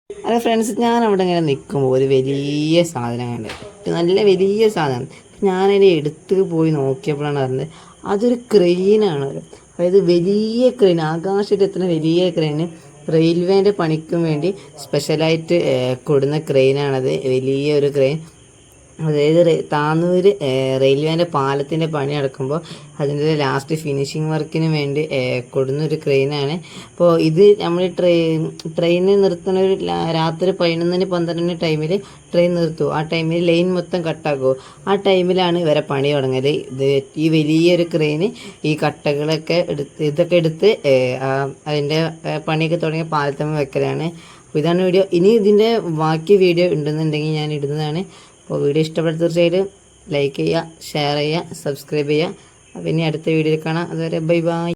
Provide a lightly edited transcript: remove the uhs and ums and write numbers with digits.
അതെ ഫ്രണ്ട്സ്, ഞാൻ അവിടെ ഇങ്ങനെ നിൽക്കുമ്പോൾ ഒരു വലിയ സാധനം കണ്ട്, നല്ല വലിയ സാധനം. ഞാനതിനെ എടുത്ത് പോയി നോക്കിയപ്പോഴാണ് അറിഞ്ഞത് അതൊരു ക്രെയിനാണ്. അതായത് വലിയ ക്രെയിൻ, ആകാശത്ത് എത്തുന്ന വലിയ ക്രെയിന്, റെയിൽവേൻ്റെ പണിക്കും വേണ്ടി സ്പെഷ്യലായിട്ട് കൊടുന്ന ക്രെയിനാണത്. വലിയൊരു ക്രെയിൻ. അതായത് താന്നൂർ റെയിൽവേൻ്റെ പാലത്തിൻ്റെ പണി നടക്കുമ്പോൾ അതിൻ്റെ ലാസ്റ്റ് ഫിനിഷിങ് വർക്കിന് വേണ്ടി കൊടുന്നൊരു ക്രെയിനാണ്. അപ്പോൾ ഇത് നമ്മൾ ട്രെയിനിൽ നിർത്തുന്ന ഒരു രാത്രി 11-12 ടൈമിൽ ട്രെയിൻ നിർത്തുമോ, ആ ടൈമിൽ ലൈൻ മൊത്തം കട്ടാക്കുമോ, ആ ടൈമിലാണ് ഇവരെ പണി തുടങ്ങൽ. ഇത് ഈ വലിയൊരു ക്രെയിന് ഈ കട്ടകളൊക്കെ ഇതൊക്കെ എടുത്ത് അതിൻ്റെ പണിയൊക്കെ തുടങ്ങിയ പാലത്തമ്മ വെക്കലാണ്. അപ്പോൾ ഇതാണ് വീഡിയോ. ഇനി ഇതിൻ്റെ ബാക്കി വീഡിയോ ഉണ്ടെന്നുണ്ടെങ്കിൽ ഞാൻ ഇടുന്നതാണ്. അപ്പോൾ വീഡിയോ ഇഷ്ടപ്പെട്ട തീർച്ചയായിട്ടും ലൈക്ക് ചെയ്യുക, ഷെയർ ചെയ്യുക, സബ്സ്ക്രൈബ് ചെയ്യുക. അപ്പോൾ ഇനി അടുത്ത വീഡിയോയിൽ കാണാം. അതുവരെ ബൈ ബൈ.